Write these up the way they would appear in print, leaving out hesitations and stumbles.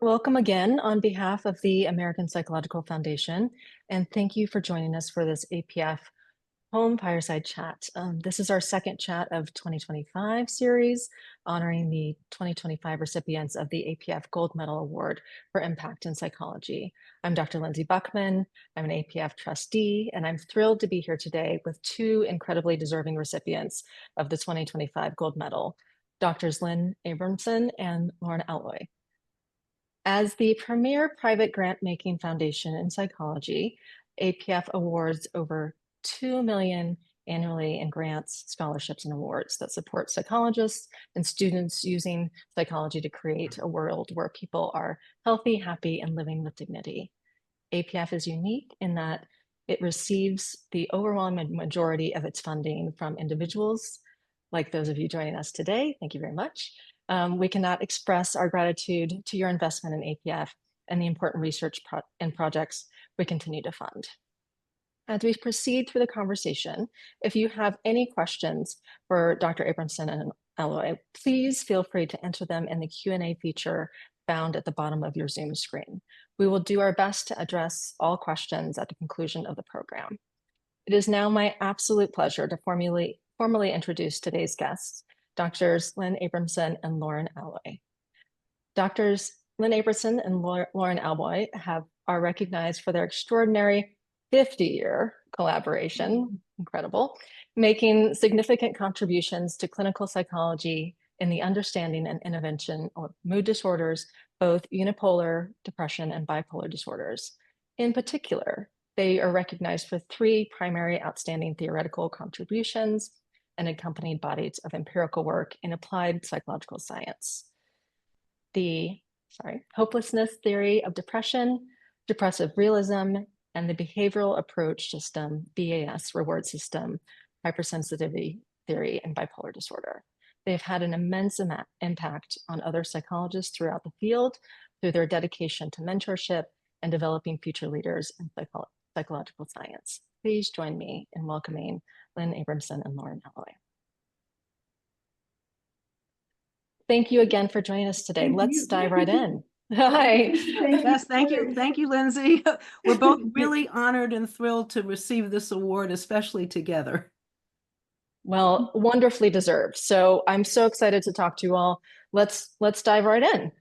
Welcome again on behalf of the American Psychological Foundation, and thank you for joining us for this APF Home Fireside Chat. This is our second chat of 2025 series, honoring the 2025 recipients of the APF Gold Medal Award for Impact in Psychology. I'm Dr. Lindsey Buckman. I'm an APF trustee, and I'm thrilled to be here today with two incredibly deserving recipients of the 2025 Gold Medal, Drs. Lynn Abramson and Lauren Alloy. As the premier private grant-making foundation in psychology, APF awards over $2 million annually in grants, scholarships, and awards that support psychologists and students using psychology to create a world where people are healthy, happy, and living with dignity. APF is unique in that it receives the overwhelming majority of its funding from individuals like those of you joining us today. Thank you very much. We cannot express our gratitude to your investment in APF and the important research and projects we continue to fund. As we proceed through the conversation, if you have any questions for Dr. Abramson and Alloy, please feel free to enter them in the Q&A feature found at the bottom of your Zoom screen. We will do our best to address all questions at the conclusion of the program. It is now my absolute pleasure to formally introduce today's guests, Drs. Lynn Abramson and Lauren Alloy. Drs. Lynn Abramson and Lauren Alloy are recognized for their extraordinary 50-year collaboration, incredible, making significant contributions to clinical psychology in the understanding and intervention of mood disorders, both unipolar depression and bipolar disorders. In particular, they are recognized for three primary outstanding theoretical contributions and accompanied bodies of empirical work in applied psychological science. The hopelessness theory of depression, depressive realism, and the behavioral approach system, BAS, reward system, hypersensitivity theory, and bipolar disorder. They've had an immense impact on other psychologists throughout the field through their dedication to mentorship and developing future leaders in psychological science. Please join me in welcoming Lynn Abramson and Lauren Alloy. Thank you again for joining us today. Let's dive right in. Hi. Yes, thank you. Thank you, Lindsey. We're both really honored and thrilled to receive this award, especially together. Well, wonderfully deserved. So I'm so excited to talk to you all. Let's dive right in.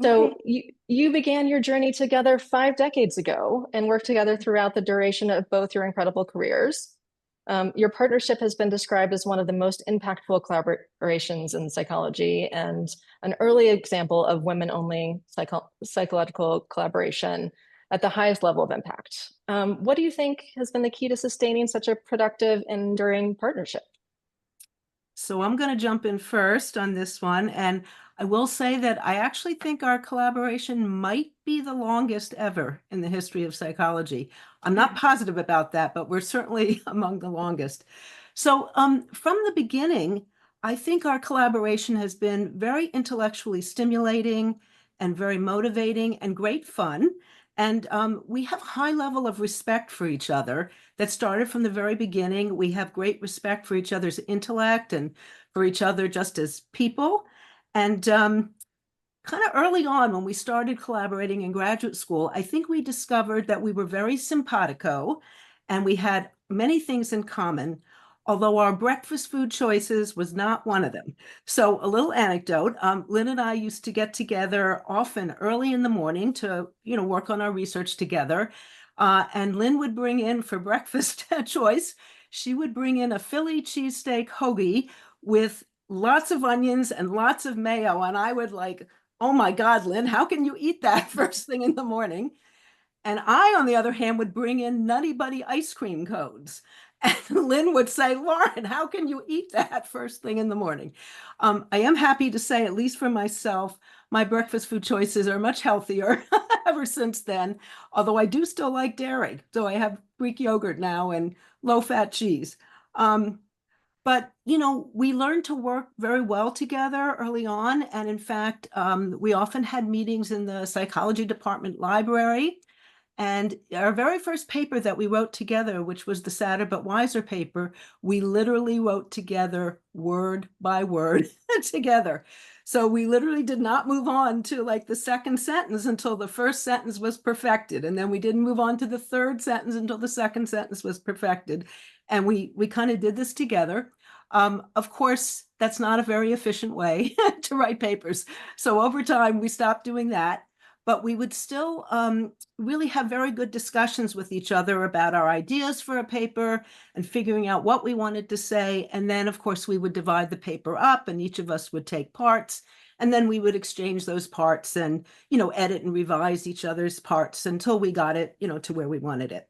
So you began your journey together 5 decades ago and worked together throughout the duration of both your incredible careers. Your partnership has been described as one of the most impactful collaborations in psychology and an early example of women-only psychological collaboration at the highest level of impact. What do you think has been the key to sustaining such a productive and enduring partnership? So I'm going to jump in first on this one. And I will say that I actually think our collaboration might be the longest ever in the history of psychology. I'm not positive about that, but we're certainly among the longest. So from the beginning, I think our collaboration has been very intellectually stimulating and very motivating and great fun. And we have a high level of respect for each other that started from the very beginning. We have great respect for each other's intellect and for each other just as people. And kind of early on, when we started collaborating in graduate school, I think we discovered that we were very simpatico and we had many things in common, although our breakfast food choices was not one of them. So a little anecdote, Lynn and I used to get together often early in the morning to, work on our research together. And Lynn would bring in for breakfast choice, she would bring in a Philly cheesesteak hoagie with lots of onions and lots of mayo. And I would like, oh my God, Lynn, how can you eat that first thing in the morning? And I, on the other hand, would bring in Nutty Buddy ice cream cones. And Lynn would say, Lauren, how can you eat that first thing in the morning? I am happy to say, at least for myself, my breakfast food choices are much healthier ever since then, although I do still like dairy. So I have Greek yogurt now and low-fat cheese. But, we learned to work very well together early on. And in fact, we often had meetings in the psychology department library. And our very first paper that we wrote together, which was the Sadder but Wiser paper, we literally wrote together word by word together. So we literally did not move on to like the second sentence until the first sentence was perfected. And then we didn't move on to the third sentence until the second sentence was perfected. And we kind of did this together. Of course, that's not a very efficient way to write papers. So over time, we stopped doing that. But we would still really have very good discussions with each other about our ideas for a paper and figuring out what we wanted to say. And then, of course, we would divide the paper up and each of us would take parts. And then we would exchange those parts and, edit and revise each other's parts until we got it, to where we wanted it.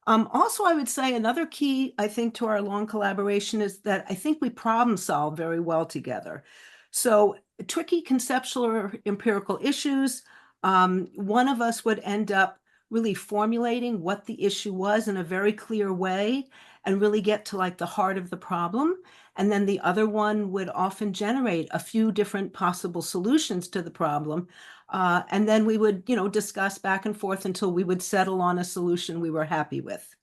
Also, I would say another key, I think, to our long collaboration is that I think we problem solve very well together. So tricky conceptual or empirical issues, one of us would end up really formulating what the issue was in a very clear way and really get to like the heart of the problem. And then the other one would often generate a few different possible solutions to the problem. And then we would, discuss back and forth until we would settle on a solution we were happy with.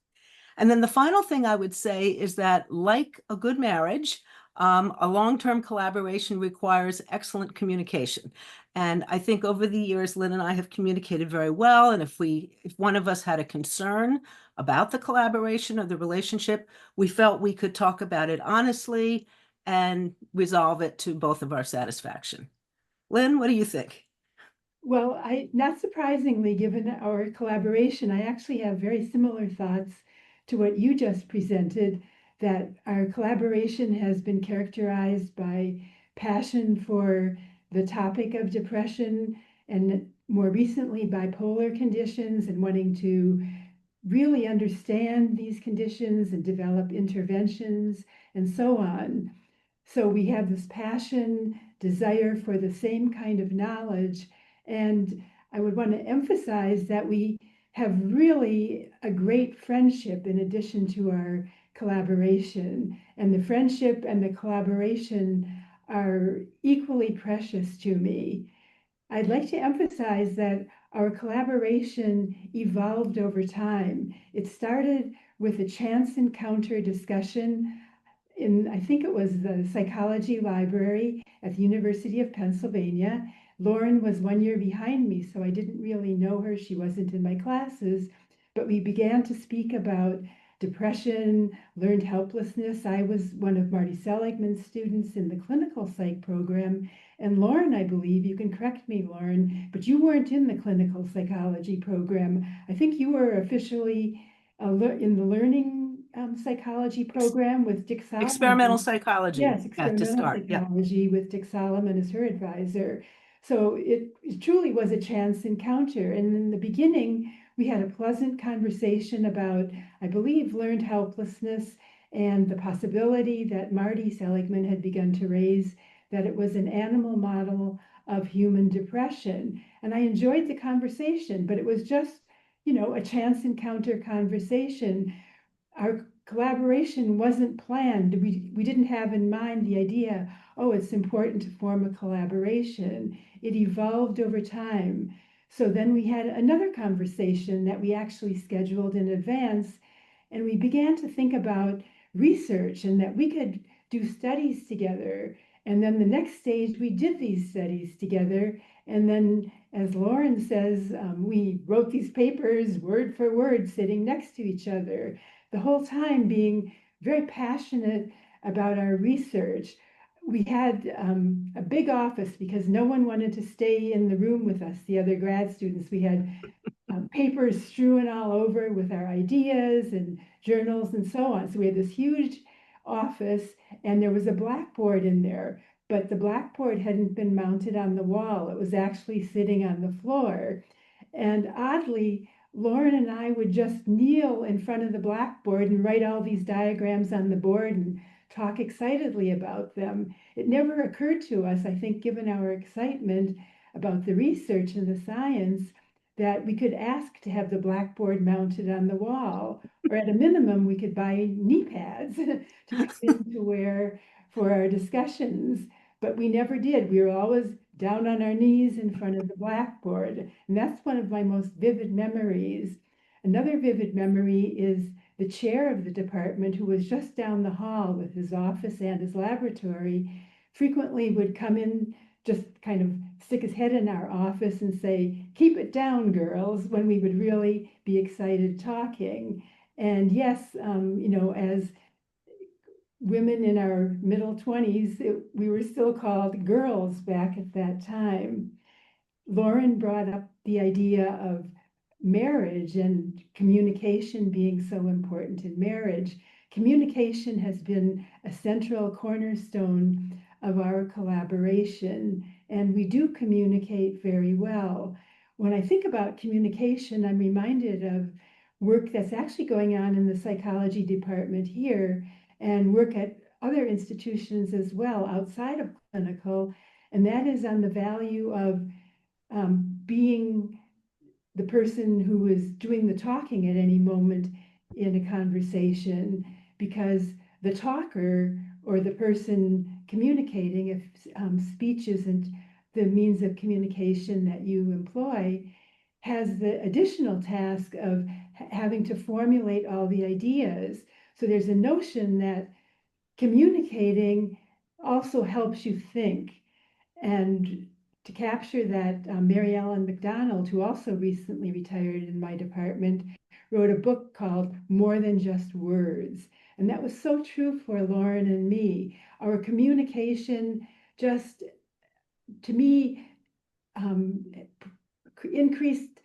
And then the final thing I would say is that, like a good marriage, a long-term collaboration requires excellent communication. And I think over the years, Lynn and I have communicated very well. And if one of us had a concern about the collaboration or the relationship, we felt we could talk about it honestly and resolve it to both of our satisfaction. Lynn, what do you think? Well, not surprisingly, given our collaboration, I actually have very similar thoughts to what you just presented, that our collaboration has been characterized by passion for the topic of depression and more recently bipolar conditions and wanting to really understand these conditions and develop interventions and so on. So we have this passion, desire for the same kind of knowledge. And I would want to emphasize that we have really a great friendship in addition to our collaboration. And the friendship and the collaboration are equally precious to me. I'd like to emphasize that our collaboration evolved over time. It started with a chance encounter discussion in, I think it was the psychology library at the University of Pennsylvania. Lauren was 1 year behind me, so I didn't really know her. She wasn't in my classes, but we began to speak about depression, learned helplessness. I was one of Marty Seligman's students in the clinical psych program. And Lauren, I believe, you can correct me, Lauren, but you weren't in the clinical psychology program. I think you were officially in the learning psychology program with Dick Experimental Solomon. psychology, Yes, yeah, to experimental start. Yeah. psychology with Dick Solomon as her advisor. So it truly was a chance encounter. And in the beginning, we had a pleasant conversation about, I believe, learned helplessness and the possibility that Marty Seligman had begun to raise that it was an animal model of human depression. And I enjoyed the conversation, but it was just, a chance encounter conversation. Our collaboration wasn't planned. We didn't have in mind the idea, oh, it's important to form a collaboration. It evolved over time. So then we had another conversation that we actually scheduled in advance, and we began to think about research and that we could do studies together. And then the next stage, we did these studies together. And then, as Lauren says, we wrote these papers word for word, sitting next to each other, the whole time being very passionate about our research. We had a big office because no one wanted to stay in the room with us, the other grad students. We had papers strewn all over with our ideas and journals and so on. So we had this huge office and there was a blackboard in there, but the blackboard hadn't been mounted on the wall. It was actually sitting on the floor. And oddly, Lauren and I would just kneel in front of the blackboard and write all these diagrams on the board and talk excitedly about them. It never occurred to us, I think, given our excitement about the research and the science, that we could ask to have the blackboard mounted on the wall, or at a minimum, we could buy knee pads to wear for our discussions. But we never did. We were always down on our knees in front of the blackboard. And that's one of my most vivid memories. Another vivid memory is the chair of the department, who was just down the hall with his office and his laboratory, frequently would come in, just kind of stick his head in our office and say, "Keep it down, girls," when we would really be excited talking. And yes, as women in our middle 20s, we were still called girls back at that time. Lauren brought up the idea of marriage and communication being so important in marriage. Communication has been a central cornerstone of our collaboration, and we do communicate very well. When I think about communication, I'm reminded of work that's actually going on in the psychology department here and work at other institutions as well outside of clinical, and that is on the value of being the person who is doing the talking at any moment in a conversation, because the talker or the person communicating, if speech isn't the means of communication that you employ, has the additional task of having to formulate all the ideas. So there's a notion that communicating also helps you think. And to capture that, Mary Ellen McDonald, who also recently retired in my department, wrote a book called More Than Just Words. And that was so true for Lauren and me. Our communication just, to me, increased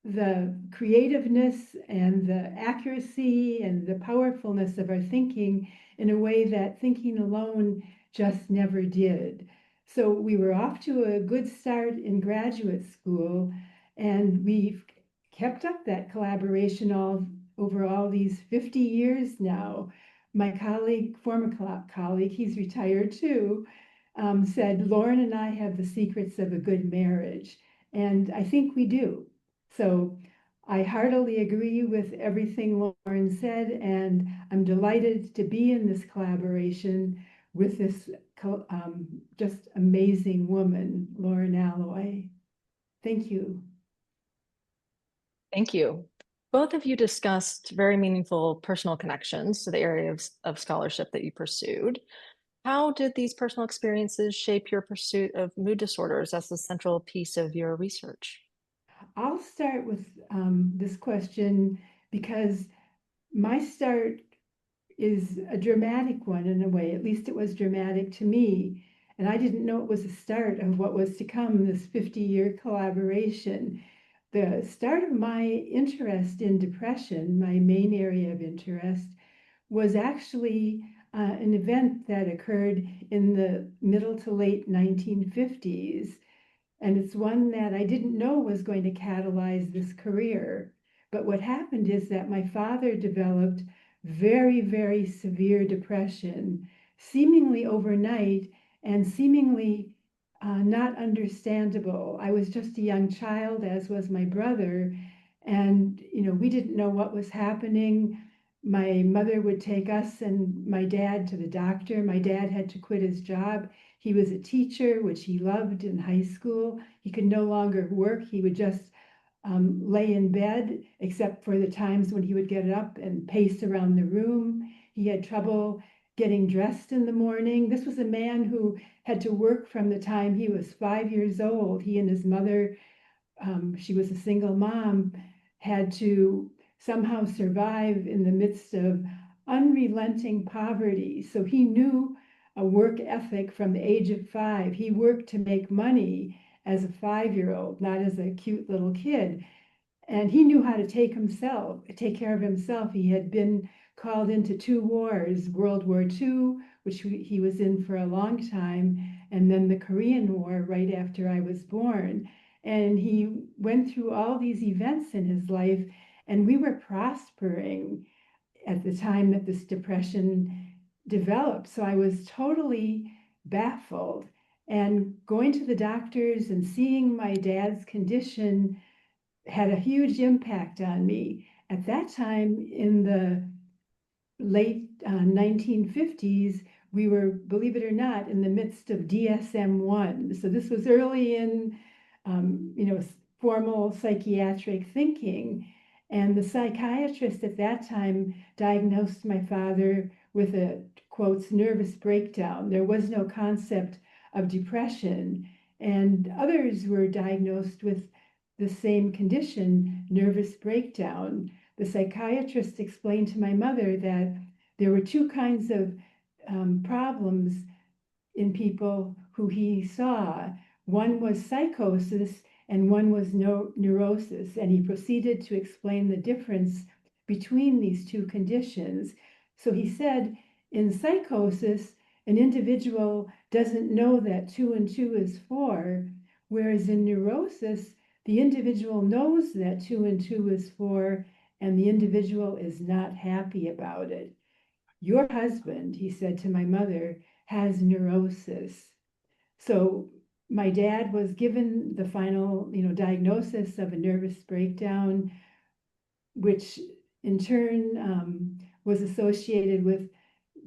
the creativeness and the accuracy and the powerfulness of our thinking in a way that thinking alone just never did. So we were off to a good start in graduate school, and we've kept up that collaboration over all these 50 years now. My colleague, former colleague, he's retired too, said, "Lauren and I have the secrets of a good marriage." And I think we do. So I heartily agree with everything Lauren said, and I'm delighted to be in this collaboration with this just amazing woman, Lauren Alloy. Thank you. Thank you. Both of you discussed very meaningful personal connections to the area of scholarship that you pursued. How did these personal experiences shape your pursuit of mood disorders as the central piece of your research? I'll start with this question because my start is a dramatic one in a way. At least it was dramatic to me. And I didn't know it was the start of what was to come, this 50-year collaboration. The start of my interest in depression, my main area of interest, was actually an event that occurred in the middle to late 1950s. And it's one that I didn't know was going to catalyze this career. But what happened is that my father developed very, very severe depression, seemingly overnight and seemingly not understandable. I was just a young child, as was my brother, and we didn't know what was happening. My mother would take us and my dad to the doctor. My dad had to quit his job. He was a teacher, which he loved in high school. He could no longer work. He would just lay in bed, except for the times when he would get up and pace around the room. He had trouble getting dressed in the morning. This was a man who had to work from the time he was 5 years old. He and his mother, she was a single mom, had to somehow survive in the midst of unrelenting poverty. So he knew a work ethic from the age of 5. He worked to make money as a 5-year-old, not as a cute little kid. And he knew how to take care of himself. He had been called into 2 wars, World War II, which he was in for a long time, and then the Korean War right after I was born. And he went through all these events in his life, and we were prospering at the time that this depression developed. So I was totally baffled. And going to the doctors and seeing my dad's condition had a huge impact on me. At that time, in the late 1950s, we were, believe it or not, in the midst of DSM-1. So this was early in, formal psychiatric thinking. And the psychiatrist at that time diagnosed my father with a, quotes, nervous breakdown. There was no concept of depression. And others were diagnosed with the same condition, nervous breakdown. The psychiatrist explained to my mother that there were two kinds of problems in people who he saw. One was psychosis and one was neurosis. And he proceeded to explain the difference between these two conditions. So he said, in psychosis, an individual doesn't know that 2 and 2 is 4, whereas in neurosis, the individual knows that 2 and 2 is 4, and the individual is not happy about it. Your husband, he said to my mother, has neurosis. So my dad was given the final, diagnosis of a nervous breakdown, which in turn was associated with,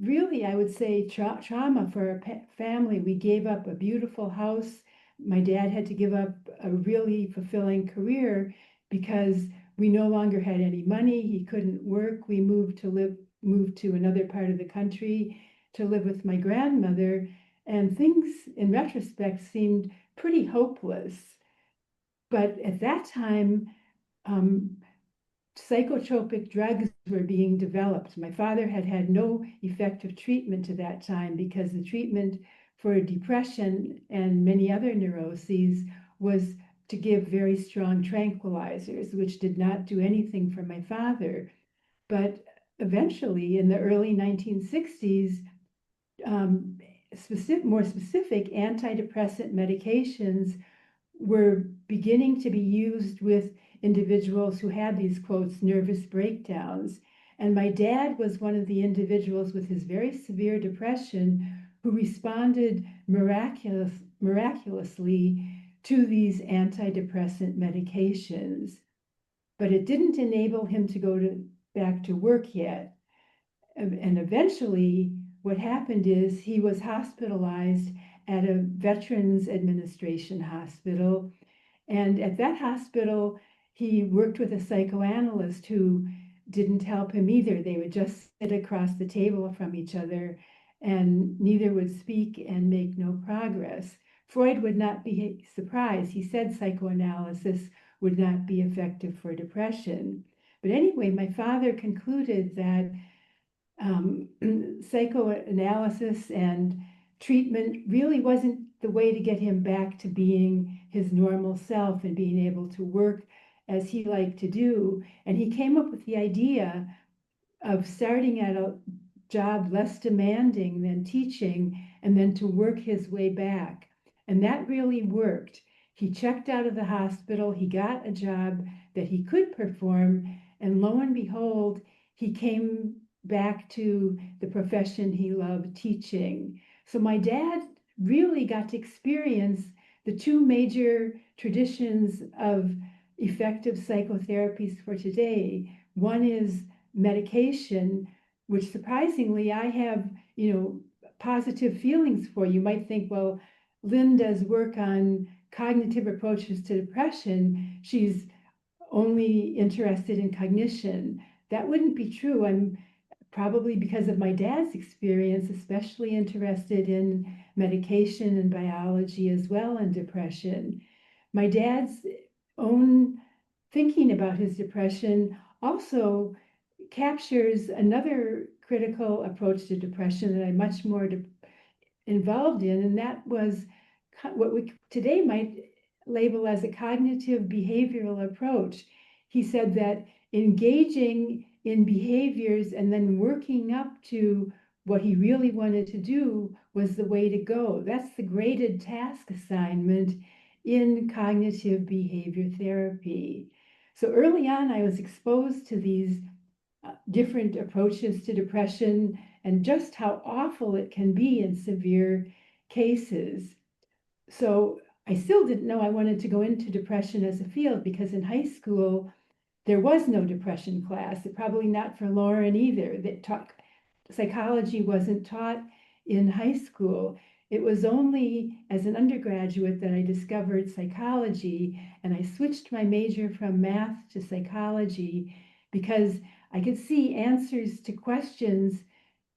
really, I would say, trauma for our family. We gave up a beautiful house. My dad had to give up a really fulfilling career because we no longer had any money. He couldn't work. We moved to another part of the country to live with my grandmother. And things, in retrospect, seemed pretty hopeless. But at that time, psychotropic drugs were being developed. My father had had no effective treatment to that time because the treatment for depression and many other neuroses was to give very strong tranquilizers, which did not do anything for my father. But eventually, in the early 1960s, more specific antidepressant medications were beginning to be used with individuals who had these, quotes, nervous breakdowns. And my dad was one of the individuals with his very severe depression who responded miraculously to these antidepressant medications. But it didn't enable him to go back to work yet. And eventually, what happened is he was hospitalized at a Veterans Administration hospital. And at that hospital, he worked with a psychoanalyst who didn't help him either. They would just sit across the table from each other, and neither would speak and make no progress. Freud would not be surprised. He said psychoanalysis would not be effective for depression. But anyway, my father concluded that psychoanalysis and treatment really wasn't the way to get him back to being his normal self and being able to work as he liked to do. And he came up with the idea of starting at a job less demanding than teaching and then to work his way back. And that really worked. He checked out of the hospital, he got a job that he could perform, and lo and behold, he came back to the profession he loved, teaching. So my dad really got to experience the two major traditions of effective psychotherapies for today. One is medication, which surprisingly I have, positive feelings for. You might think, well, Lynn does work on cognitive approaches to depression. She's only interested in cognition. That wouldn't be true. I'm probably, because of my dad's experience, especially interested in medication and biology as well, and depression. My dad's own thinking about his depression also captures another critical approach to depression that I'm much more involved in, and that was what we today might label as a cognitive behavioral approach. He said that engaging in behaviors and then working up to what he really wanted to do was the way to go. That's the graded task assignment in cognitive behavior therapy. So early on, I was exposed to these different approaches to depression and just how awful it can be in severe cases. So I still didn't know I wanted to go into depression as a field, because in high school, there was no depression class, probably not for Lauren either. Psychology wasn't taught in high school. It was only as an undergraduate that I discovered psychology, and I switched my major from math to psychology because I could see answers to questions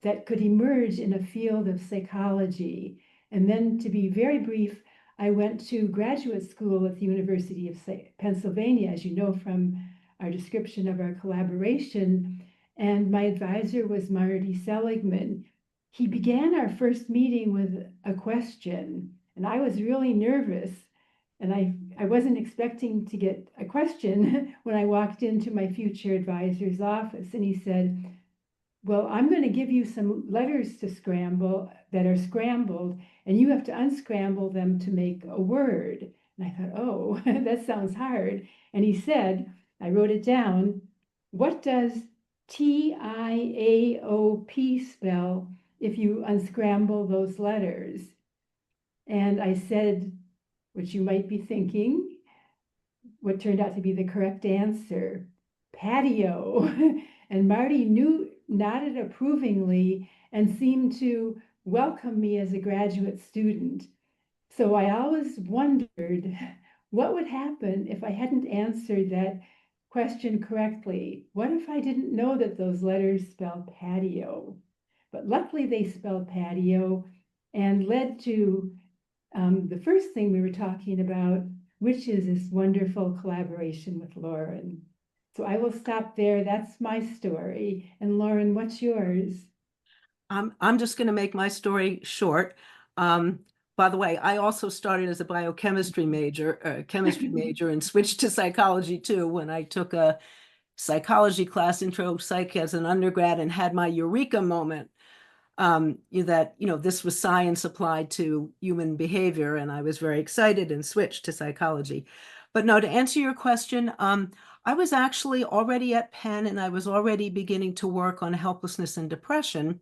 that could emerge in a field of psychology. And then, to be very brief, I went to graduate school at the University of Pennsylvania, as you know from our description of our collaboration, and my advisor was Marty Seligman. He began our first meeting with a question, and I was really nervous, and I wasn't expecting to get a question when I walked into my future advisor's office, and he said, well, I'm going to give you some letters to scramble that are scrambled, and you have to unscramble them to make a word. And I thought, oh, that sounds hard. And he said, I wrote it down, what does TIAOP spell if you unscramble those letters? And I said, what you might be thinking, what turned out to be the correct answer, patio. And Marty nodded approvingly and seemed to welcome me as a graduate student. So I always wondered what would happen if I hadn't answered that question correctly. What if I didn't know that those letters spell patio? But luckily they spelled patio and led to the first thing we were talking about, which is this wonderful collaboration with Lauren. So I will stop there. That's my story. And Lauren, what's yours? I'm just going to make my story short. By the way, I also started as a biochemistry major, and switched to psychology too when I took a psychology class, intro psych, as an undergrad, and had my eureka moment that, this was science applied to human behavior, and I was very excited and switched to psychology. But no, to answer your question, I was actually already at Penn, and I was already beginning to work on helplessness and depression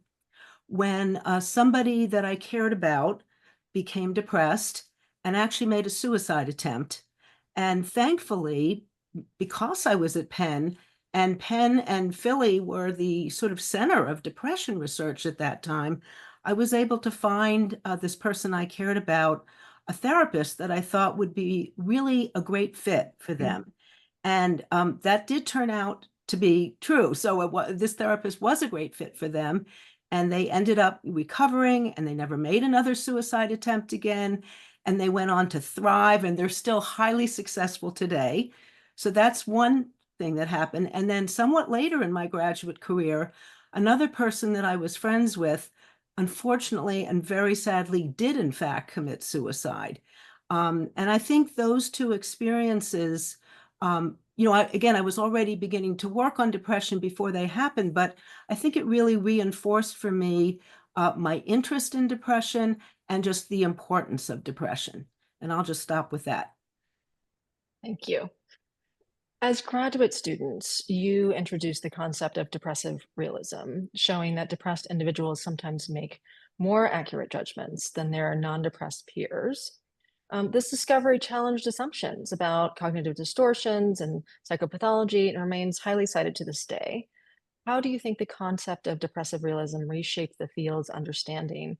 when somebody that I cared about became depressed and actually made a suicide attempt. And thankfully, because I was at Penn, and Penn and Philly were the sort of center of depression research at that time, I was able to find this person I cared about, a therapist that I thought would be really a great fit for them. And that did turn out to be true. So this therapist was a great fit for them. And they ended up recovering, and they never made another suicide attempt again. And they went on to thrive, and they're still highly successful today. So that's one thing that happened. And then somewhat later in my graduate career, another person that I was friends with, unfortunately and very sadly, did in fact commit suicide. And I think those two experiences, I was already beginning to work on depression before they happened, but I think it really reinforced for me my interest in depression and just the importance of depression. And I'll just stop with that. Thank you. As graduate students, you introduced the concept of depressive realism, showing that depressed individuals sometimes make more accurate judgments than their non-depressed peers. This discovery challenged assumptions about cognitive distortions and psychopathology and remains highly cited to this day. How do you think the concept of depressive realism reshaped the field's understanding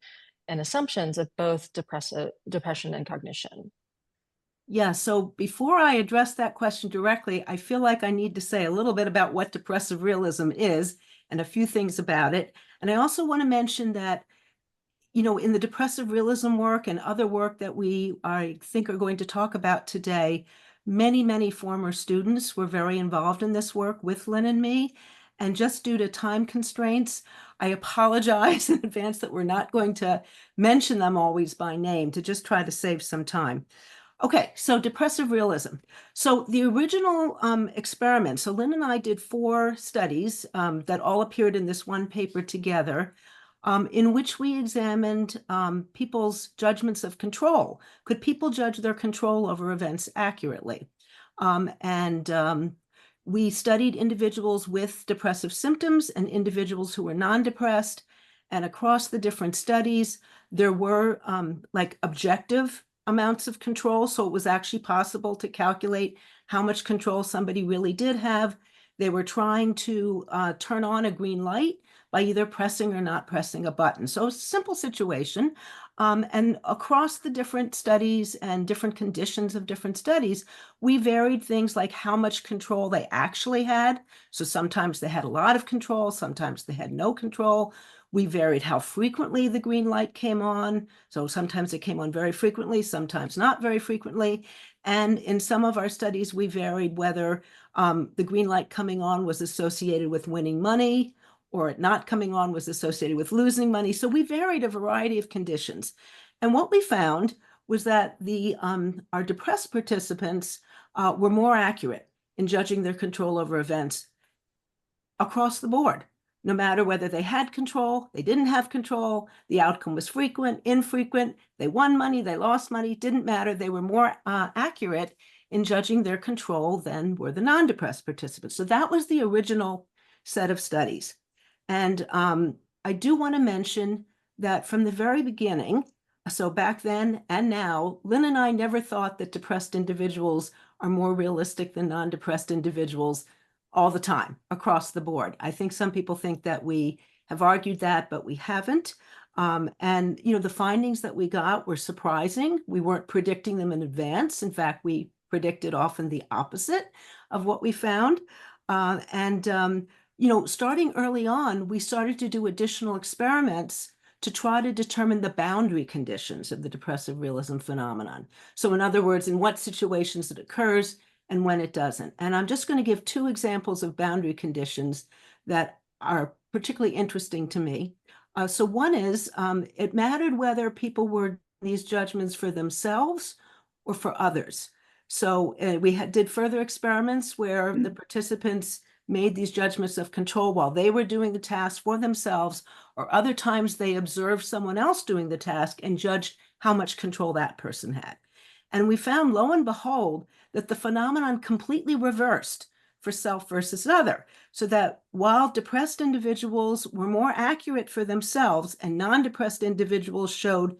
and assumptions of both depression and cognition? Yeah, so before I address that question directly, I feel like I need to say a little bit about what depressive realism is and a few things about it. And I also want to mention that, in the depressive realism work and other work that I think are going to talk about today, many, many former students were very involved in this work with Lynn and me. And just due to time constraints, I apologize in advance that we're not going to mention them always by name, to just try to save some time. Okay, so depressive realism. So the original experiment, so Lynn and I did 4 studies that all appeared in this one paper together, in which we examined people's judgments of control. Could people judge their control over events accurately? We studied individuals with depressive symptoms and individuals who were non-depressed. And across the different studies, there were objective amounts of control. So it was actually possible to calculate how much control somebody really did have. They were trying to turn on a green light by either pressing or not pressing a button. So a simple situation. And across the different studies and different conditions of different studies, we varied things like how much control they actually had. So sometimes they had a lot of control, sometimes they had no control. We varied how frequently the green light came on. So sometimes it came on very frequently, sometimes not very frequently. And in some of our studies, we varied whether the green light coming on was associated with winning money, or it not coming on was associated with losing money. So we varied a variety of conditions. And what we found was that our depressed participants were more accurate in judging their control over events across the board. No matter whether they had control, they didn't have control, the outcome was frequent, infrequent, they won money, they lost money, didn't matter. They were more accurate in judging their control than were the non-depressed participants. So that was the original set of studies. And I do want to mention that from the very beginning, so back then and now, Lynn and I never thought that depressed individuals are more realistic than non-depressed individuals all the time across the board. I think some people think that we have argued that, but we haven't. And the findings that we got were surprising. We weren't predicting them in advance. In fact, we predicted often the opposite of what we found. Starting early on, we started to do additional experiments to try to determine the boundary conditions of the depressive realism phenomenon. So in other words, in what situations it occurs and when it doesn't. And I'm just going to give two examples of boundary conditions that are particularly interesting to me. So one is, it mattered whether people were these judgments for themselves or for others. So we did further experiments where the participants made these judgments of control while they were doing the task for themselves, or other times they observed someone else doing the task and judged how much control that person had. And we found, lo and behold, that the phenomenon completely reversed for self versus other, so that while depressed individuals were more accurate for themselves and non-depressed individuals showed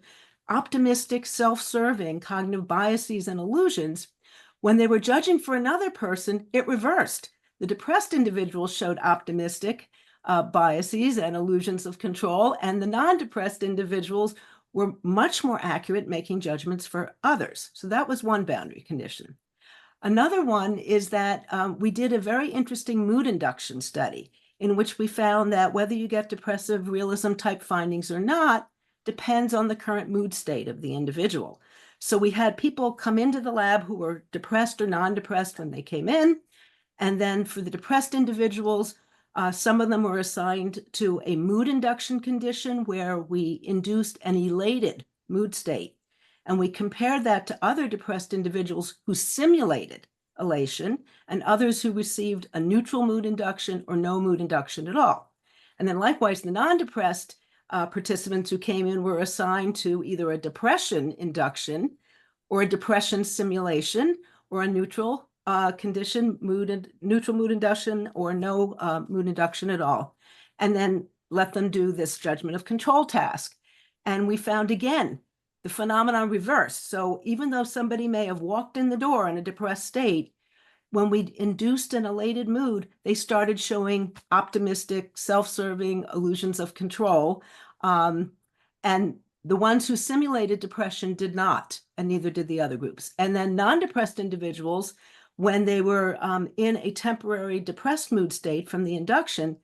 optimistic, self-serving cognitive biases and illusions, when they were judging for another person, it reversed. The depressed individuals showed optimistic biases and illusions of control, and the non-depressed individuals were much more accurate making judgments for others. So that was one boundary condition. Another one is that we did a very interesting mood induction study in which we found that whether you get depressive realism type findings or not depends on the current mood state of the individual. So we had people come into the lab who were depressed or non-depressed when they came in. And then for the depressed individuals, some of them were assigned to a mood induction condition where we induced an elated mood state. And we compared that to other depressed individuals who simulated elation and others who received a neutral mood induction or no mood induction at all. And then likewise, the non-depressed participants who came in were assigned to either a depression induction or a depression simulation or a neutral condition, neutral mood induction or no mood induction at all, and then let them do this judgment of control task. And we found again, the phenomenon reversed. So even though somebody may have walked in the door in a depressed state, when we induced an elated mood, they started showing optimistic, self-serving illusions of control. And the ones who simulated depression did not, and neither did the other groups. And then non-depressed individuals, when they were in a temporary depressed mood state from the induction,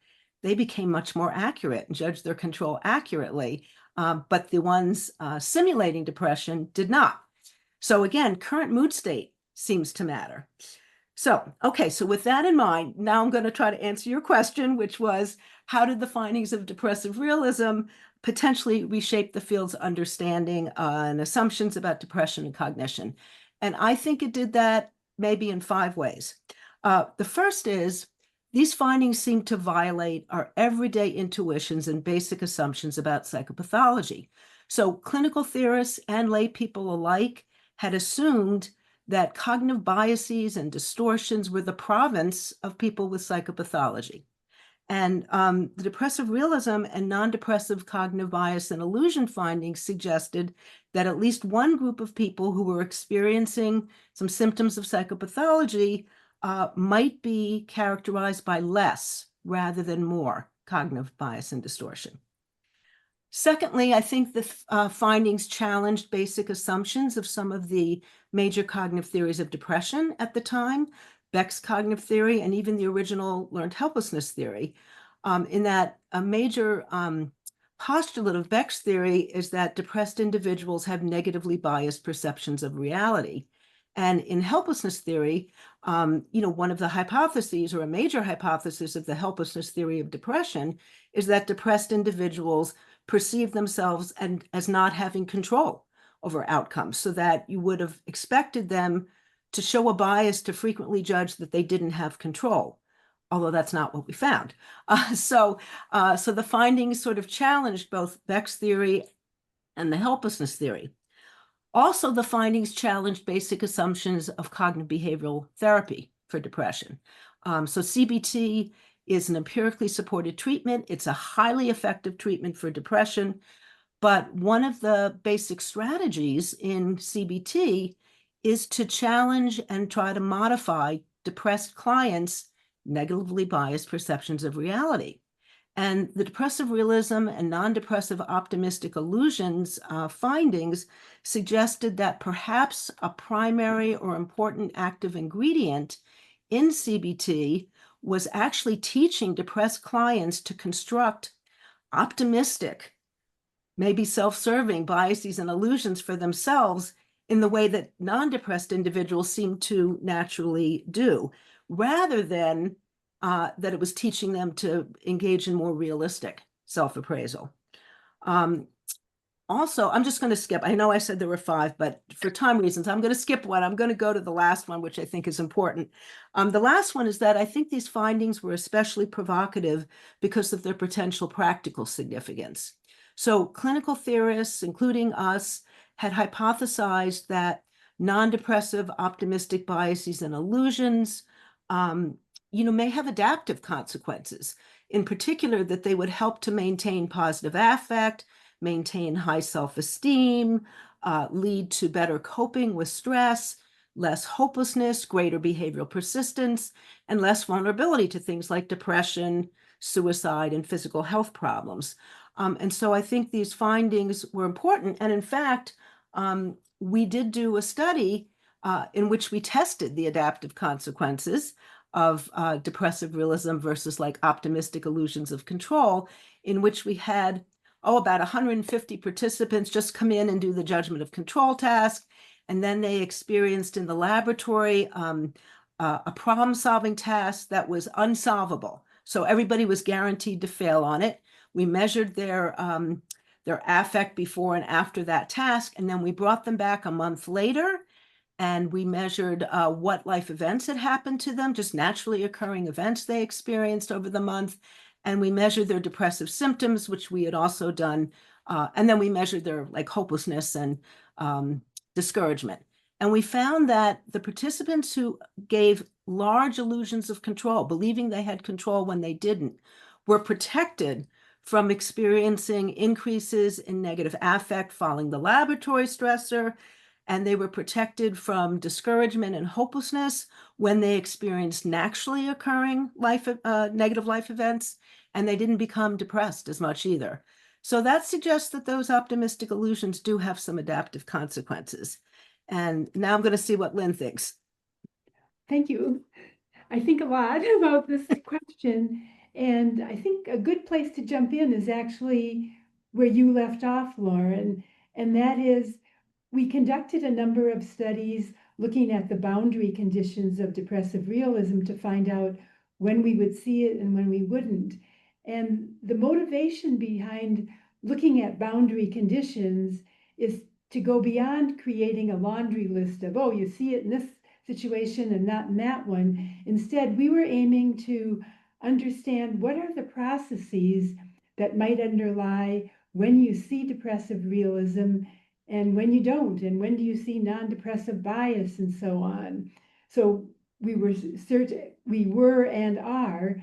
they became much more accurate and judged their control accurately. But the ones simulating depression did not. So again, current mood state seems to matter. So, okay, so with that in mind, now I'm going to try to answer your question, which was, how did the findings of depressive realism potentially reshape the field's understanding and assumptions about depression and cognition? And I think it did that maybe in 5 ways. The first is, these findings seem to violate our everyday intuitions and basic assumptions about psychopathology. So clinical theorists and lay people alike had assumed that cognitive biases and distortions were the province of people with psychopathology. And the depressive realism and non-depressive cognitive bias and illusion findings suggested that at least one group of people who were experiencing some symptoms of psychopathology might be characterized by less rather than more cognitive bias and distortion. Secondly, I think the findings challenged basic assumptions of some of the major cognitive theories of depression at the time, Beck's cognitive theory, and even the original learned helplessness theory, in that a major postulate of Beck's theory is that depressed individuals have negatively biased perceptions of reality. And in helplessness theory, one of the hypotheses, or a major hypothesis of the helplessness theory of depression, is that depressed individuals perceive themselves as not having control over outcomes, so that you would have expected them to show a bias to frequently judge that they didn't have control, although that's not what we found. So the findings sort of challenged both Beck's theory and the helplessness theory. Also, the findings challenged basic assumptions of cognitive behavioral therapy for depression. So CBT is an empirically supported treatment. It's a highly effective treatment for depression. But one of the basic strategies in CBT is to challenge and try to modify depressed clients' negatively biased perceptions of reality. And the depressive realism and non-depressive optimistic illusions findings suggested that perhaps a primary or important active ingredient in CBT was actually teaching depressed clients to construct optimistic, maybe self-serving biases and illusions for themselves in the way that non-depressed individuals seem to naturally do, rather than that it was teaching them to engage in more realistic self-appraisal. Also, I'm just going to skip. I know I said there were 5, but for time reasons, I'm going to skip one. I'm going to go to the last one, which I think is important. The last one is that I think these findings were especially provocative because of their potential practical significance. So clinical theorists, including us, had hypothesized that non-depressive optimistic biases and illusions may have adaptive consequences, in particular that they would help to maintain positive affect, maintain high self-esteem, lead to better coping with stress, less hopelessness, greater behavioral persistence, and less vulnerability to things like depression, suicide, and physical health problems. And so I think these findings were important. And in fact, we did do a study in which we tested the adaptive consequences of depressive realism versus like optimistic illusions of control, in which we had about 150 participants just come in and do the judgment of control task. And then they experienced in the laboratory a problem-solving task that was unsolvable. So everybody was guaranteed to fail on it. We measured their affect before and after that task, and then we brought them back a month later, and we measured what life events had happened to them, just naturally occurring events they experienced over the month. And we measured their depressive symptoms, which we had also done. And then we measured their hopelessness and discouragement. And we found that the participants who gave large illusions of control, believing they had control when they didn't, were protected from experiencing increases in negative affect following the laboratory stressor, and they were protected from discouragement and hopelessness when they experienced naturally occurring negative life events, and they didn't become depressed as much either. So that suggests that those optimistic illusions do have some adaptive consequences. And now I'm going to see what Lynn thinks. Thank you. I think a lot about this question, and I think a good place to jump in is actually where you left off, Lauren, and that is we conducted a number of studies looking at the boundary conditions of depressive realism to find out when we would see it and when we wouldn't. And the motivation behind looking at boundary conditions is to go beyond creating a laundry list of, oh, you see it in this situation and not in that one. Instead, we were aiming to understand what are the processes that might underlie when you see depressive realism and when you don't, and when do you see non-depressive bias and so on. So we were and are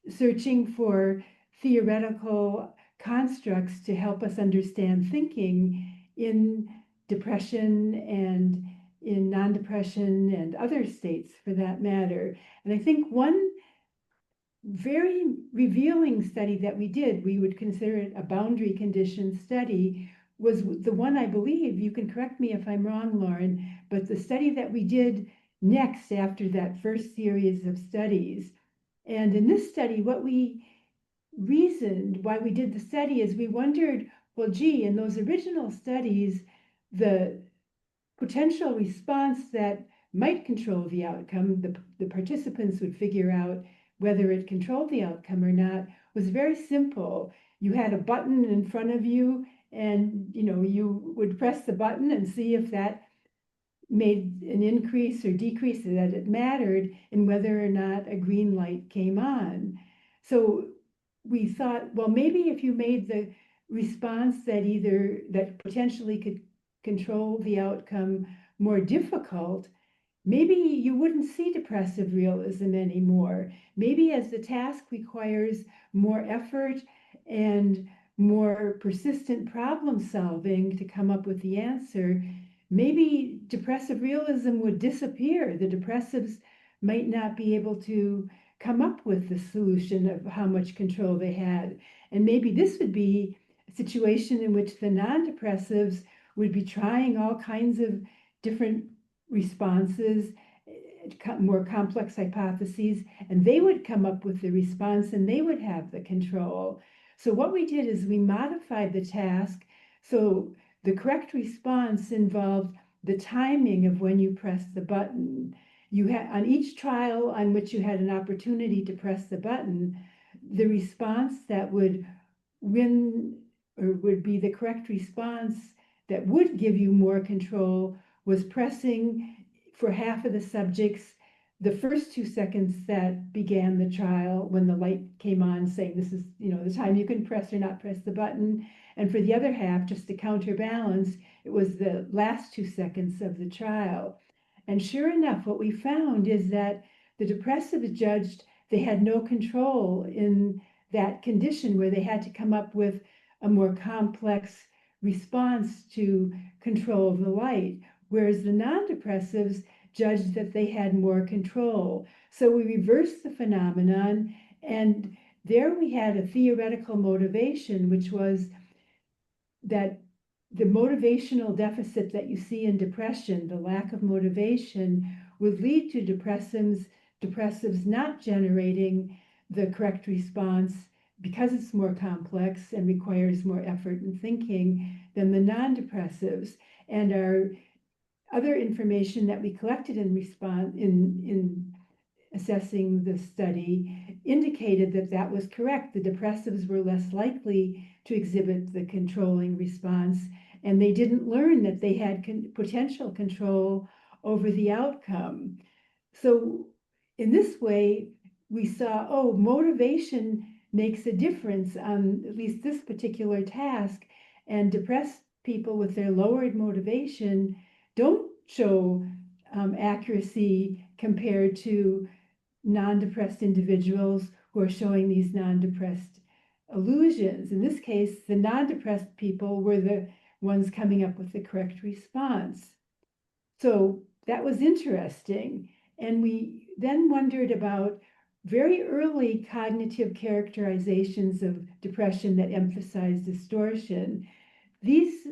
searching for theoretical constructs to help us understand thinking in depression and in non-depression and other states for that matter. And I think one very revealing study that we did, we would consider it a boundary condition study, was the one, I believe, you can correct me if I'm wrong, Lauren, but the study that we did next after that first series of studies. And in this study, what we reasoned why we did the study is we wondered, well, gee, in those original studies, the potential response that might control the outcome, the participants would figure out whether it controlled the outcome or not, was very simple. You had a button in front of you, and you would press the button and see if that made an increase or decrease, that it mattered in whether or not a green light came on. So we thought, well, maybe if you made the response that potentially could control the outcome more difficult, maybe you wouldn't see depressive realism anymore. Maybe as the task requires more effort and more persistent problem solving to come up with the answer, maybe depressive realism would disappear. The depressives might not be able to come up with the solution of how much control they had. And maybe this would be a situation in which the non-depressives would be trying all kinds of different responses, more complex hypotheses, and they would come up with the response and they would have the control. So what we did is we modified the task so the correct response involved the timing of when you press the button. You had, on each trial on which you had an opportunity to press the button, the response that would win or would be the correct response that would give you more control was pressing for half of the subjects the first 2 seconds that began the trial when the light came on saying this is the time you can press or not press the button. And for the other half, just to counterbalance, it was the last 2 seconds of the trial. And sure enough, what we found is that the depressives judged they had no control in that condition where they had to come up with a more complex response to control the light, whereas the non-depressives judged that they had more control. So we reversed the phenomenon, and there we had a theoretical motivation, which was that the motivational deficit that you see in depression, the lack of motivation, would lead to depressives not generating the correct response because it's more complex and requires more effort and thinking than the non-depressives. And our other information that we collected in assessing the study indicated that that was correct. The depressives were less likely to exhibit the controlling response, and they didn't learn that they had potential control over the outcome. So in this way, we saw, oh, motivation makes a difference on at least this particular task, and depressed people with their lowered motivation don't show accuracy compared to non-depressed individuals who are showing these non-depressed illusions. In this case, the non-depressed people were the ones coming up with the correct response. So that was interesting. And we then wondered about very early cognitive characterizations of depression that emphasize distortion. These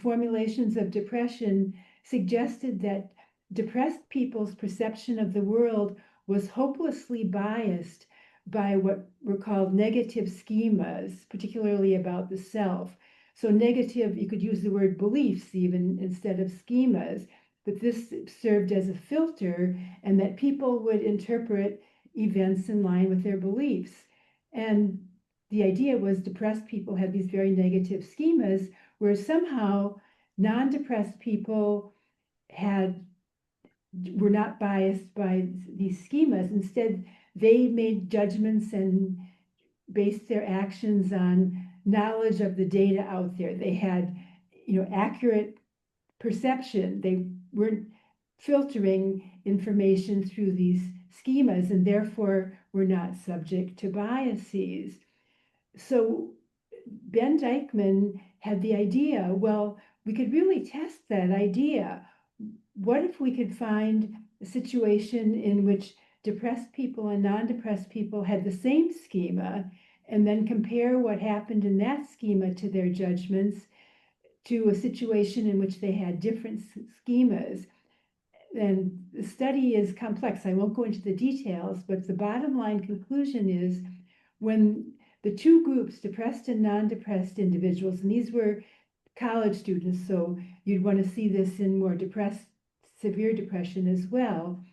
formulations of depression suggested that depressed people's perception of the world was hopelessly biased by what were called negative schemas, particularly about the self. So negative, you could use the word beliefs even instead of schemas, but this served as a filter, and that people would interpret events in line with their beliefs. And the idea was depressed people had these very negative schemas, where somehow non-depressed people were not biased by these schemas. Instead, they made judgments and based their actions on knowledge of the data out there. They had, accurate perception. They weren't filtering information through these schemas, and therefore were not subject to biases. So Ben Dykman had the idea, well, we could really test that idea. What if we could find a situation in which depressed people and non-depressed people had the same schema, and then compare what happened in that schema to their judgments to a situation in which they had different schemas. And the study is complex. I won't go into the details, but the bottom line conclusion is when the two groups, depressed and non-depressed individuals, and these were college students, so you'd want to see this in more depressed, severe depression as well.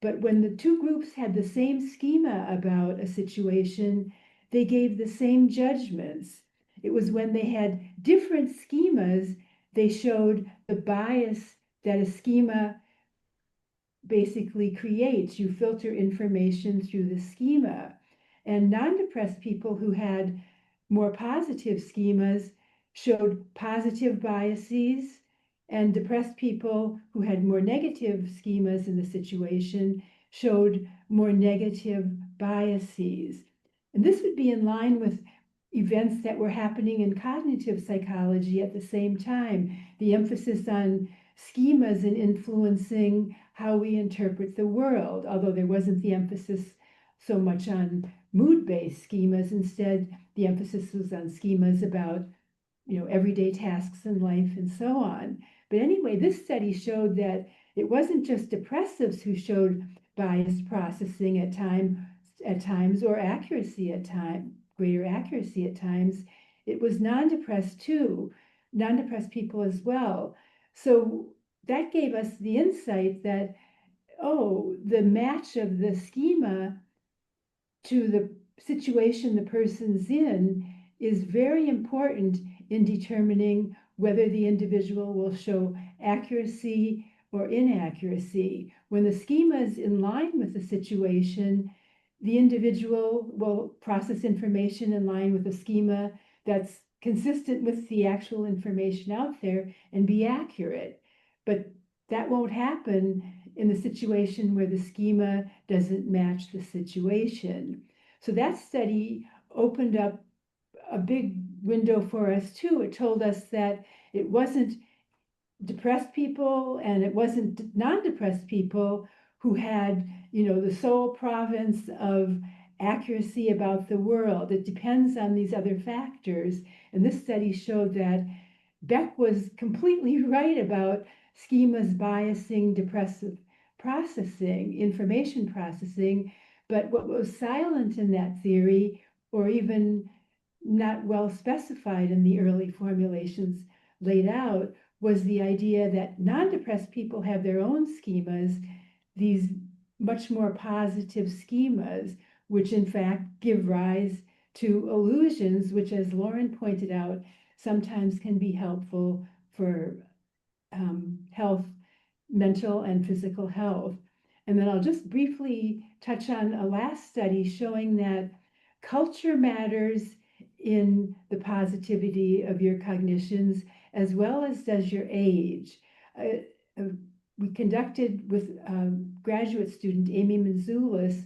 But when the two groups had the same schema about a situation, they gave the same judgments. It was when they had different schemas, they showed the bias that a schema basically creates. You filter information through the schema. And non-depressed people who had more positive schemas showed positive biases, and depressed people who had more negative schemas in the situation showed more negative biases. And this would be in line with events that were happening in cognitive psychology at the same time, the emphasis on schemas and influencing how we interpret the world, although there wasn't the emphasis so much on mood-based schemas. Instead, the emphasis was on schemas about, everyday tasks in life and so on. But anyway, this study showed that it wasn't just depressives who showed biased processing at times, or accuracy at times, greater accuracy at times. It was non-depressed too, non-depressed people as well. So that gave us the insight that, the match of the schema to the situation the person's in is very important in determining whether the individual will show accuracy or inaccuracy. When the schema is in line with the situation, the individual will process information in line with a schema that's consistent with the actual information out there and be accurate. But that won't happen in the situation where the schema doesn't match the situation. So that study opened up a big window for us too. It told us that it wasn't depressed people and it wasn't non-depressed people who had, the sole province of accuracy about the world. It depends on these other factors. And this study showed that Beck was completely right about schemas biasing depressive processing, information processing. But what was silent in that theory, or even not well specified in the early formulations laid out, was the idea that non-depressed people have their own schemas, these much more positive schemas, which in fact give rise to illusions, which, as Lauren pointed out, sometimes can be helpful for health, mental and physical health. And then I'll just briefly touch on a last study showing that culture matters in the positivity of your cognitions, as well as does your age. We conducted with graduate student Amy Manzoulis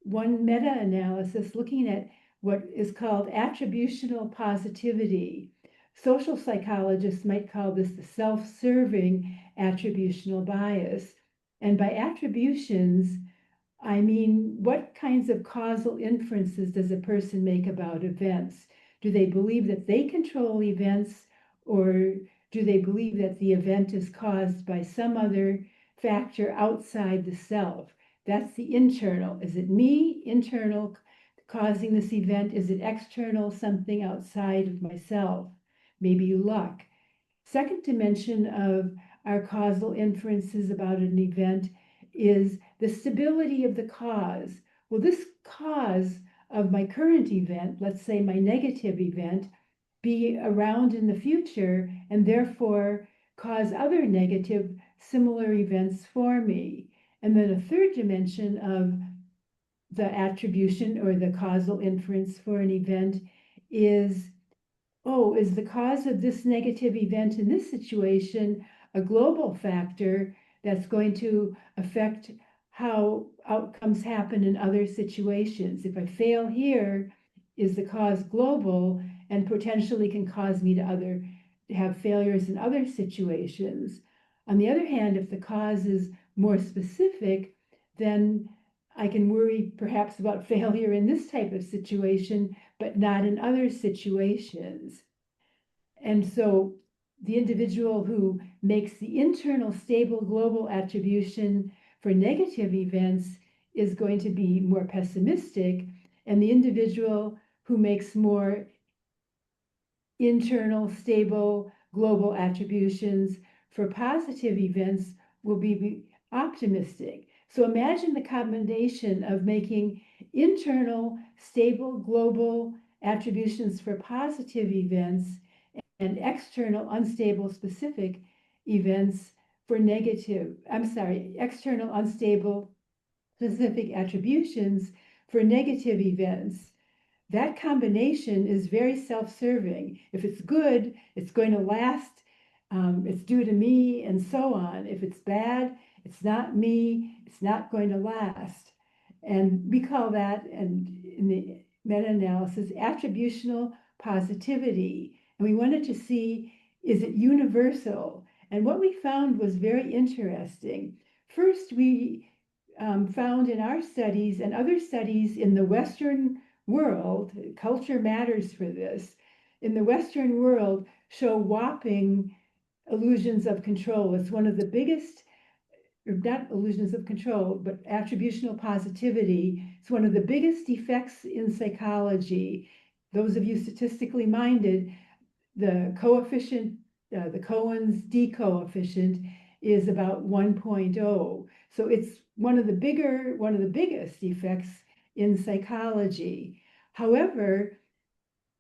one meta-analysis looking at what is called attributional positivity. Social psychologists might call this the self-serving attributional bias. And by attributions, I mean, what kinds of causal inferences does a person make about events? Do they believe that they control events, or do they believe that the event is caused by some other factor outside the self? That's the internal. Is it me, internal, causing this event? Is it external, something outside of myself? Maybe luck. Second dimension of our causal inferences about an event is the stability of the cause. Will this cause of my current event, let's say my negative event, be around in the future and therefore cause other negative similar events for me? And then a third dimension of the attribution or the causal inference for an event is, is the cause of this negative event in this situation a global factor that's going to affect how outcomes happen in other situations? If I fail here, is the cause global and potentially can cause me to have failures in other situations? On the other hand, if the cause is more specific, then I can worry perhaps about failure in this type of situation, but not in other situations. And so the individual who makes the internal stable global attribution for negative events is going to be more pessimistic, and the individual who makes more internal stable global attributions for positive events will be optimistic. So imagine the combination of making internal stable global attributions for positive events and external unstable specific events for external unstable specific attributions for negative events. That combination is very self-serving. If it's good, it's going to last, it's due to me, and so on. If it's bad, it's not me, it's not going to last. And we call that, and in the meta-analysis, attributional positivity. And we wanted to see, is it universal? And what we found was very interesting. First, we found in our studies and other studies in the Western world, culture matters for this, in the Western world show whopping illusions of control. It's one of the biggest, or not illusions of control, but attributional positivity. It's one of the biggest defects in psychology. Those of you statistically minded, the coefficient, the Cohen's d coefficient is about 1.0. So it's one of the biggest defects in psychology. However,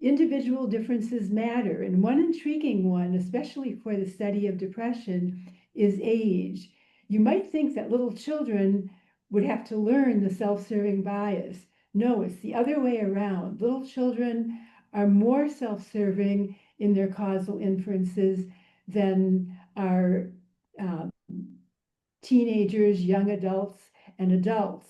individual differences matter, and one intriguing one, especially for the study of depression, is age. You might think that little children would have to learn the self-serving bias. No, it's the other way around. Little children are more self-serving in their causal inferences than are teenagers, young adults, and adults.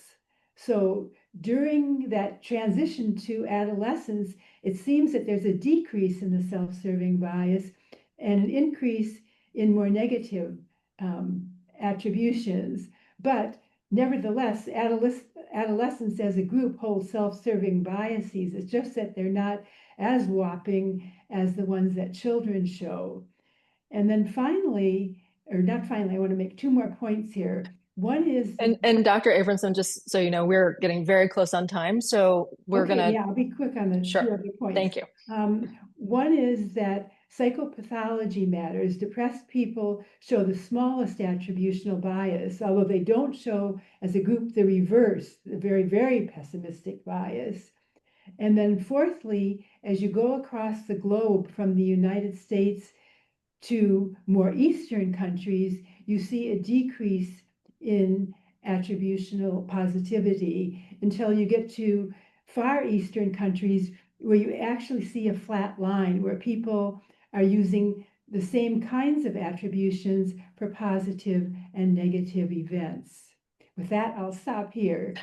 So during that transition to adolescence, it seems that there's a decrease in the self-serving bias and an increase in more negative attributions. But nevertheless, adolescents as a group hold self-serving biases. It's just that they're not as whopping as the ones that children show. And then finally, or not finally, I want to make two more points here. One is, And Dr. Abramson, just so you know, we're getting very close on time, so we're okay, gonna. yeah, I'll be quick on the Sure. two other points. Thank you. One is that psychopathology matters. Depressed people show the smallest attributional bias, although they don't show as a group the reverse, the very, very pessimistic bias. And then fourthly, as you go across the globe from the United States to more Eastern countries, you see a decrease in attributional positivity until you get to Far Eastern countries where you actually see a flat line where people are using the same kinds of attributions for positive and negative events. With that, I'll stop here.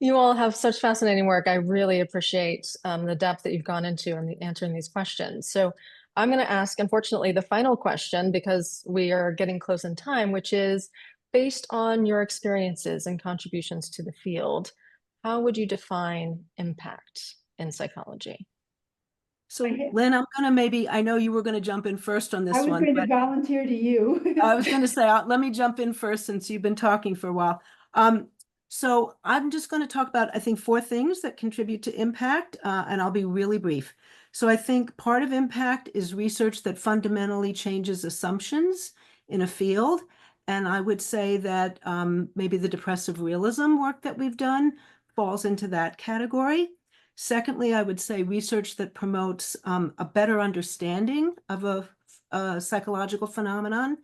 You all have such fascinating work. I really appreciate the depth that you've gone into in answering these questions. So I'm going to ask, unfortunately, the final question because we are getting close in time, which is based on your experiences and contributions to the field, how would you define impact in psychology? So Lynn, I know you were going to jump in first on this one. I was going to volunteer to you. I was going to say, let me jump in first since you've been talking for a while. So I'm just going to talk about, I think, 4 things that contribute to impact, and I'll be really brief. So I think part of impact is research that fundamentally changes assumptions in a field. And I would say that maybe the depressive realism work that we've done falls into that category. Secondly, I would say research that promotes a better understanding of a psychological phenomenon.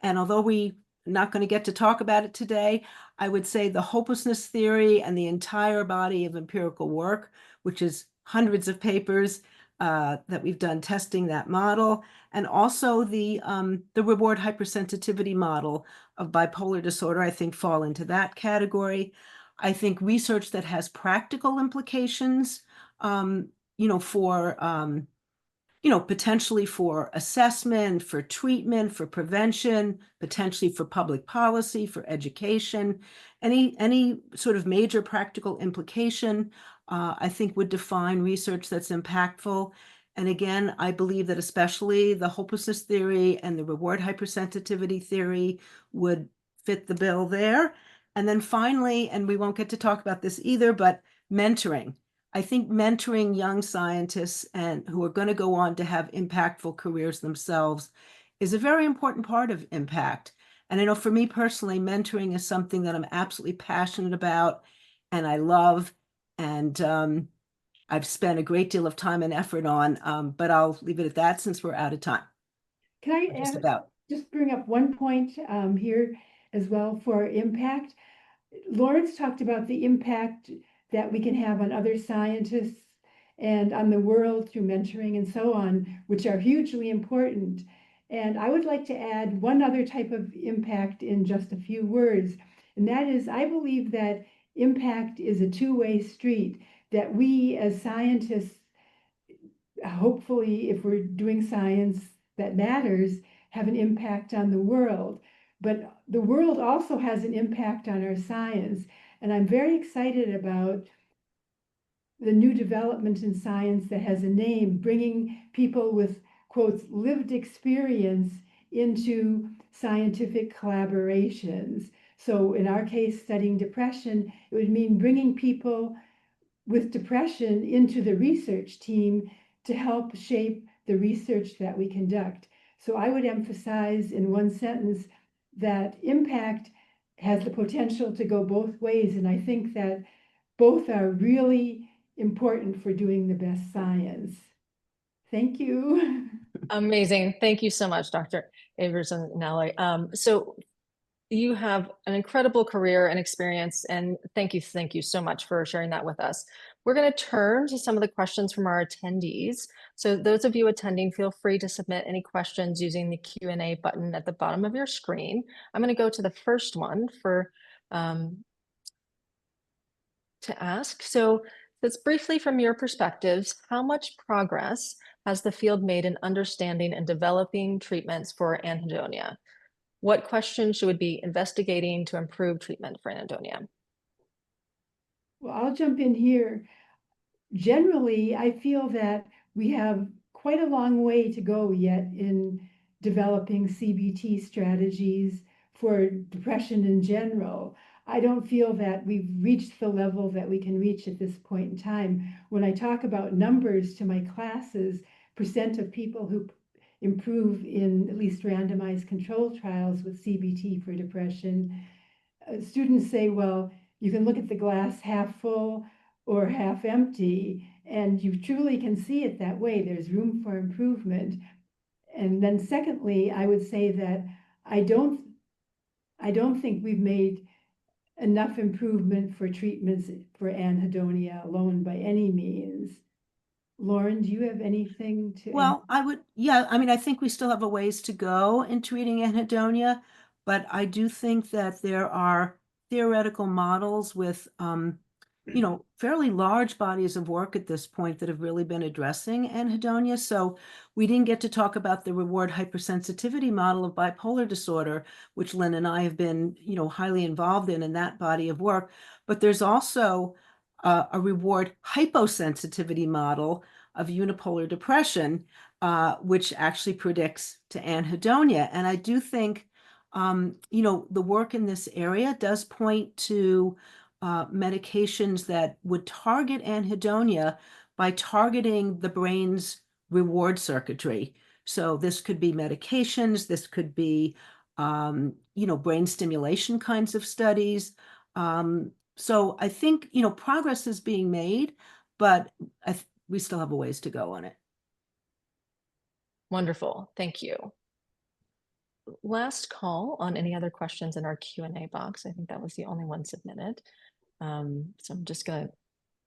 And although we're not going to get to talk about it today, I would say the hopelessness theory and the entire body of empirical work, which is hundreds of papers that we've done testing that model, and also the reward hypersensitivity model of bipolar disorder, I think fall into that category. I think research that has practical implications, for potentially for assessment, for treatment, for prevention, potentially for public policy, for education, any sort of major practical implication, I think would define research that's impactful. And again, I believe that especially the hopelessness theory and the reward hypersensitivity theory would fit the bill there. And then finally, and we won't get to talk about this either, but mentoring. I think mentoring young scientists and who are going to go on to have impactful careers themselves is a very important part of impact. And I know for me personally, mentoring is something that I'm absolutely passionate about and I love. And I've spent a great deal of time and effort on, but I'll leave it at that since we're out of time. Can I Just about. just bring up one point here as well for impact? Lawrence talked about the impact that we can have on other scientists and on the world through mentoring and so on, which are hugely important. And I would like to add one other type of impact in just a few words, and that is I believe that impact is a two-way street, that we as scientists, hopefully, if we're doing science that matters, have an impact on the world. But the world also has an impact on our science. And I'm very excited about the new development in science that has a name, bringing people with, quotes, lived experience into scientific collaborations. So in our case, studying depression, it would mean bringing people with depression into the research team to help shape the research that we conduct. So I would emphasize in one sentence that impact has the potential to go both ways. And I think that both are really important for doing the best science. Thank you. Amazing. Thank you so much, Dr. Abramson Lauren. So you have an incredible career and experience, and thank you so much for sharing that with us. We're going to turn to some of the questions from our attendees. So those of you attending, feel free to submit any questions using the Q&A button at the bottom of your screen. I'm going to go to the first one for to ask. So let's briefly, from your perspectives, how much progress has the field made in understanding and developing treatments for anhedonia? What questions should we be investigating to improve treatment for anhedonia? Well, I'll jump in here. Generally, I feel that we have quite a long way to go yet in developing CBT strategies for depression in general. I don't feel that we've reached the level that we can reach at this point in time. When I talk about numbers to my classes, percent of people who improve in at least randomized control trials with CBT for depression, students say, well, you can look at the glass half full or half empty, and you truly can see it that way. There's room for improvement. And then secondly, I would say that I don't think we've made enough improvement for treatments for anhedonia alone by any means. Lauren, do you have anything to add? Well, I think we still have a ways to go in treating anhedonia, but I do think that there are theoretical models with, fairly large bodies of work at this point that have really been addressing anhedonia. So we didn't get to talk about the reward hypersensitivity model of bipolar disorder, which Lynn and I have been, highly involved in that body of work. But there's also a reward hyposensitivity model of unipolar depression, which actually predicts to anhedonia. And I do think, the work in this area does point to medications that would target anhedonia by targeting the brain's reward circuitry. So this could be medications, this could be, brain stimulation kinds of studies. So I think, progress is being made, but we still have a ways to go on it. Wonderful. Thank you. Last call on any other questions in our Q&A box. I think that was the only one submitted. So I'm just going to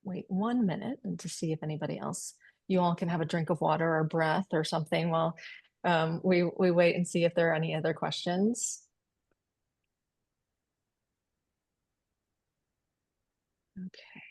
wait 1 minute and to see if anybody else, you all can have a drink of water or breath or something while we wait and see if there are any other questions. Okay.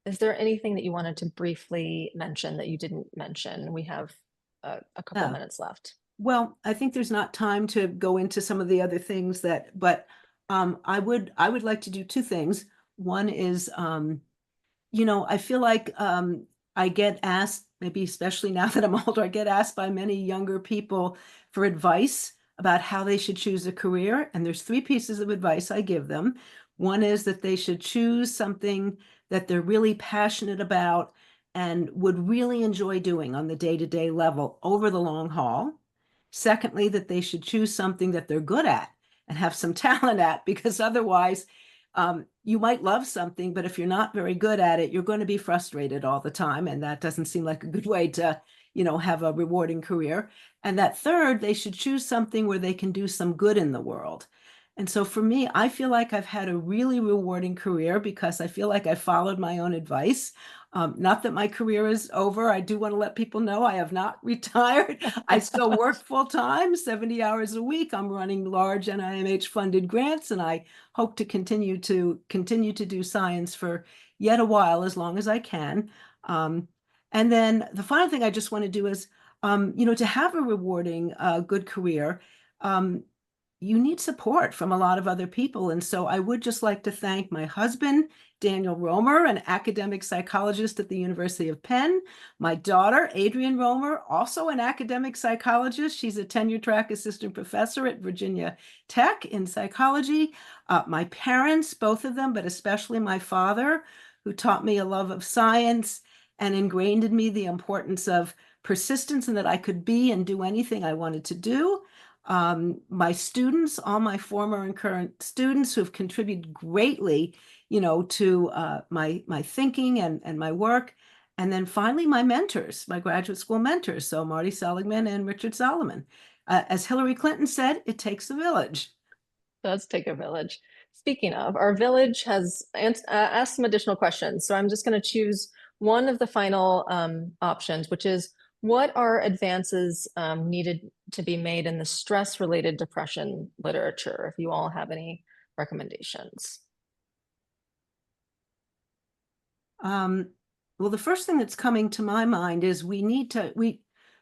Is there anything that you wanted to briefly mention that you didn't mention? We have a couple Yeah. minutes left. Well, I think there's not time to go into some of the other things but I would like to do two things. One is, I feel like I get asked, maybe especially now that I'm older, I get asked by many younger people for advice about how they should choose a career. And there's three pieces of advice I give them. One is that they should choose something that they're really passionate about and would really enjoy doing on the day-to-day level over the long haul. Secondly, that they should choose something that they're good at and have some talent at, because otherwise, you might love something, but if you're not very good at it, you're going to be frustrated all the time. And that doesn't seem like a good way to, have a rewarding career. And that third, they should choose something where they can do some good in the world. And so for me, I feel like I've had a really rewarding career because I feel like I followed my own advice. Not that my career is over. I do want to let people know I have not retired. I still work full time, 70 hours a week. I'm running large NIMH funded grants, and I hope to continue to do science for yet a while, as long as I can. And then the final thing I just want to do is, to have a rewarding, good career, you need support from a lot of other people. And so I would just like to thank my husband, Daniel Romer, an academic psychologist at the University of Penn, my daughter, Adrienne Romer, also an academic psychologist. She's a tenure track assistant professor at Virginia Tech in psychology. My parents, both of them, but especially my father, who taught me a love of science and ingrained in me the importance of persistence and that I could be and do anything I wanted to do. My students, all my former and current students who have contributed greatly, to my thinking and my work. And then finally, my mentors, my graduate school mentors. So Marty Seligman and Richard Solomon. As Hillary Clinton said, it takes a village. Does take a village. Speaking of, our village has asked some additional questions. So I'm just going to choose one of the final options, which is, what are advances needed to be made in the stress-related depression literature? If you all have any recommendations. Well, the first thing that's coming to my mind is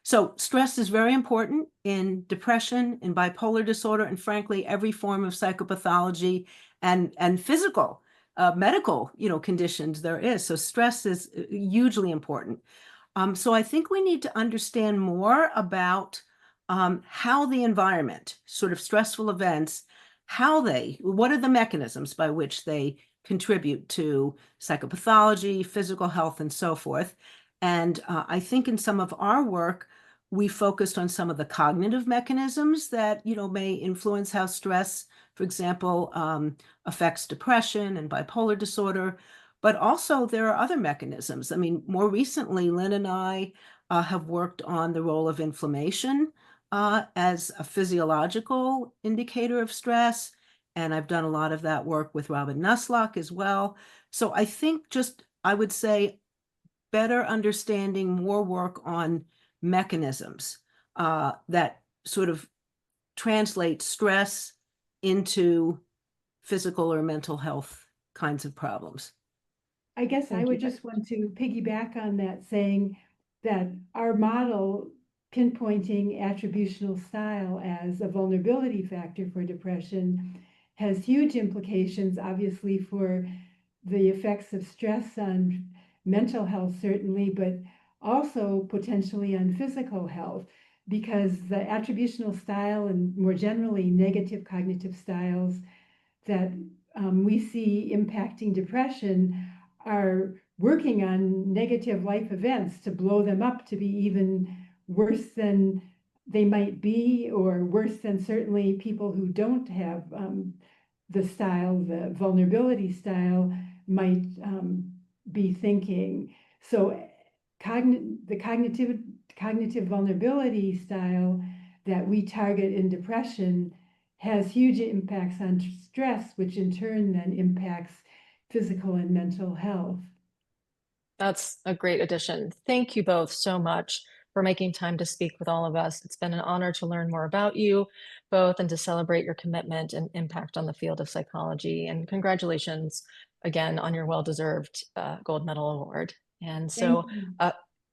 so stress is very important in depression, in bipolar disorder, and frankly, every form of psychopathology and physical, medical, conditions there is. So stress is hugely important. So I think we need to understand more about how the environment, sort of stressful events, what are the mechanisms by which they contribute to psychopathology, physical health, and so forth. And I think in some of our work, we focused on some of the cognitive mechanisms that, may influence how stress, for example, affects depression and bipolar disorder. But also there are other mechanisms. I mean, more recently, Lynn and I have worked on the role of inflammation as a physiological indicator of stress. And I've done a lot of that work with Robin Nusslock as well. So I think I would say, better understanding, more work on mechanisms that sort of translate stress into physical or mental health kinds of problems. I guess I would just want to piggyback on that, saying that our model pinpointing attributional style as a vulnerability factor for depression has huge implications, obviously, for the effects of stress on mental health, certainly, but also potentially on physical health, because the attributional style and more generally negative cognitive styles that we see impacting depression are working on negative life events to blow them up to be even worse than they might be, or worse than certainly people who don't have the vulnerability style might be thinking. So the cognitive vulnerability style that we target in depression has huge impacts on stress, which in turn then impacts physical and mental health. That's a great addition. Thank you both so much for making time to speak with all of us. It's been an honor to learn more about you both and to celebrate your commitment and impact on the field of psychology. And congratulations again on your well-deserved Gold Medal Award. And so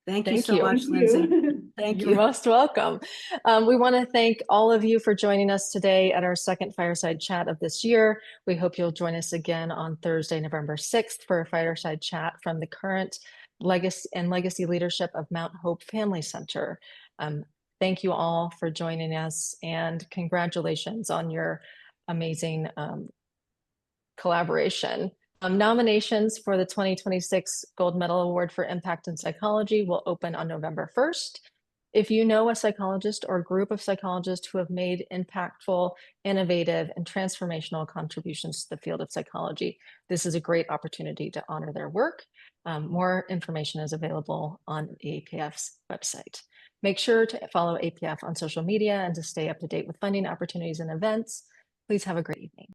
Thank you thank so you. much, Lindsay. Thank You're you. most welcome. We want to thank all of you for joining us today at our second Fireside Chat of this year. We hope you'll join us again on Thursday, November 6th for a Fireside Chat from the current legacy leadership of Mount Hope Family Center. Thank you all for joining us, and congratulations on your amazing collaboration. Nominations for the 2026 Gold Medal Award for Impact in Psychology will open on November 1st. If you know a psychologist or group of psychologists who have made impactful, innovative, and transformational contributions to the field of psychology, this is a great opportunity to honor their work. More information is available on the APF's website. Make sure to follow APF on social media and to stay up to date with funding opportunities and events. Please have a great evening.